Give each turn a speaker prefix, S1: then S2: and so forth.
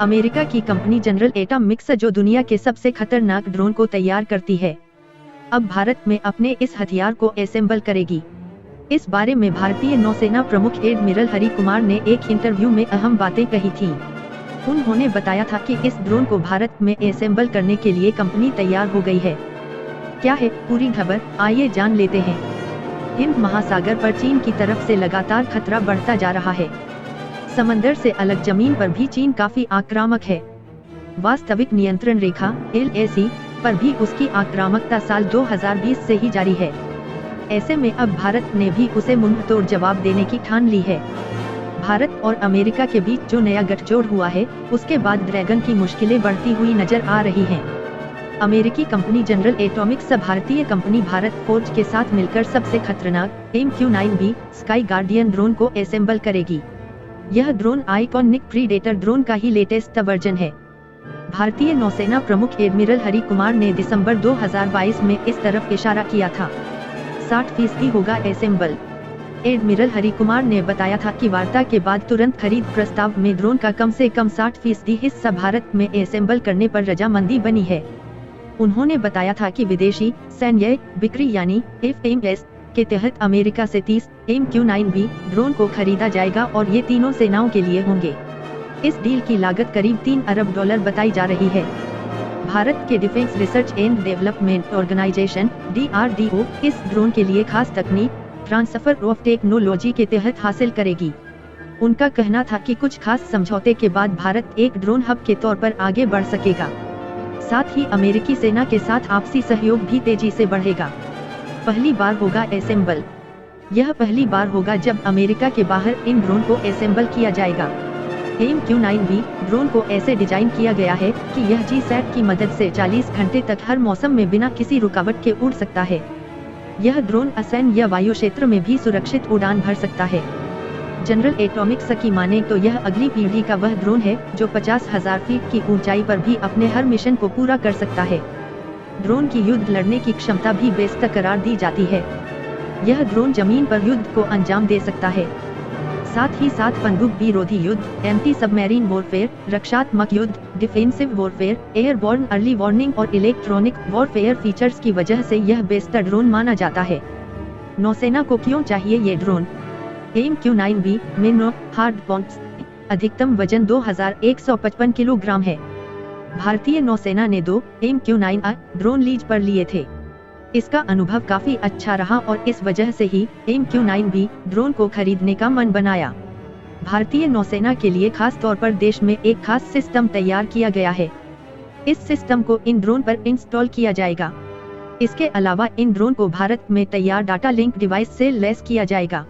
S1: America की company general Atomics जो दुनिया के सबसे खतरनाक ड्रोन को तैयार करती है, अब भारत में अपने इस हथियार को असेंबल करेगी। इस बारे में भारतीय नौसेना प्रमुख एडमिरल हरि कुमार ने एक इंटरव्यू में अहम बातें कही थी। उन्होंने बताया था कि इस ड्रोन को भारत में असेंबल करने के लिए कंपनी तैयार हो गई है। क्या है पूरी खबर, आइए जान लेते हैं। हिंद महासागर पर चीन की तरफ से लगातार खतरा बढ़ता जा रहा है। समंदर से अलग जमीन पर भी चीन काफी आक्रामक है। वास्तविक नियंत्रण रेखा (LAC) पर भी उसकी आक्रामकता साल 2020 से ही जारी है। ऐसे में अब भारत ने भी उसे मुंहतोड़ जवाब देने की ठान ली है। भारत और अमेरिका के बीच जो नया गठजोड़ हुआ है, उसके बाद ड्रैगन की मुश्किलें बढ़ती हुई नजर आ रही हैं। अमेरिकी कंपनी जनरल एटॉमिक्स भारतीय कंपनी भारत फोर्ज के साथ मिलकर सबसे खतरनाक MQ-9B स्काई गार्डियन ड्रोन को असेंबल करेगी। यह ड्रोन आइकॉनिक प्रीडेटर ड्रोन का ही लेटेस्ट वर्जन है। भारतीय नौसेना प्रमुख एडमिरल हरि कुमार ने दिसंबर 2022 में इस तरफ इशारा किया था। 60% होगा असेंबल। एडमिरल हरि कुमार ने बताया था कि वार्ता के बाद तुरंत खरीद प्रस्ताव में ड्रोन का कम से कम 60% हिस्सा भारत में असेंबल करने पर रजामंदी बनी है। उन्होंने बताया था कि विदेशी सैन्य बिक्री यानी FMS के तहत अमेरिका से 30 MQ-9B ड्रोन को खरीदा जाएगा और ये तीनों सेनाओं के लिए होंगे। इस डील की लागत करीब $3 अरब बताई जा रही है। भारत के defence research and development organisation DRDO इस ड्रोन के लिए खास तकनीक ट्रांसफर ऑफ टेक्नोलॉजी के तहत हासिल करेगी। उनका कहना था कि कुछ खास समझौते के बाद भारत एक ड्रोन हब के तौर पर आगे बढ़ सकेगा। साथ ही अमेरिकी सेना के साथ आपसी सहयोग भी तेजी से बढ़ेगा। पहली बार होगा असेंबल। यह पहली बार होगा जब अमेरिका के बाहर इन ड्रोन को असेंबल किया जाएगा। MQ-9B ड्रोन को ऐसे डिजाइन किया गया है कि यह GSAT की मदद से 40 घंटे तक हर मौसम में बिना किसी रुकावट के उड़ सकता है। यह ड्रोन असैन्य या वायु क्षेत्र में भी सुरक्षित उड़ान भर सकता है। जनरल एटॉमिक्स की माने तो यह अगली पीढ़ी का वह ड्रोन है जो 50,000 फीट की ऊंचाई पर भी अपने हर मिशन को पूरा कर सकता है। ड्रोन की युद्ध लड़ने की क्षमता भी बेस्ट करार दी जाती है। यह ड्रोन जमीन पर युद्ध को अंजाम दे सकता है। साथ ही साथ बंदूक विरोधी युद्ध, एंटी सबमरीन वॉरफेयर, रक्षात्मक युद्ध, defensive warfare, airborne early warning और इलेक्ट्रॉनिक वॉरफेयर फीचर्स की वजह से यह बेस्ट ड्रोन माना जाता है। नौसेना को क्यों चाहिए ये ड्रोन? MQ-9B में 9 हार्ड पॉइंट्स, अधिकतम वजन 2155 किलोग्राम है। भारतीय नौसेना ने 2 MQ-9A ड्रोन लीज पर लिए थे। इसका अनुभव काफी अच्छा रहा और इस वजह से ही MQ-9B ड्रोन को खरीदने का मन बनाया। भारतीय नौसेना के लिए खास तौर पर देश में एक खास सिस्टम तैयार किया गया है। इस सिस्टम को इन ड्रोन पर इंस्टॉल किया जाएगा। इसके अलावा इन ड्रोन को भारत में तैयार डाटा लिंक डिवाइस से लैस किया जाएगा।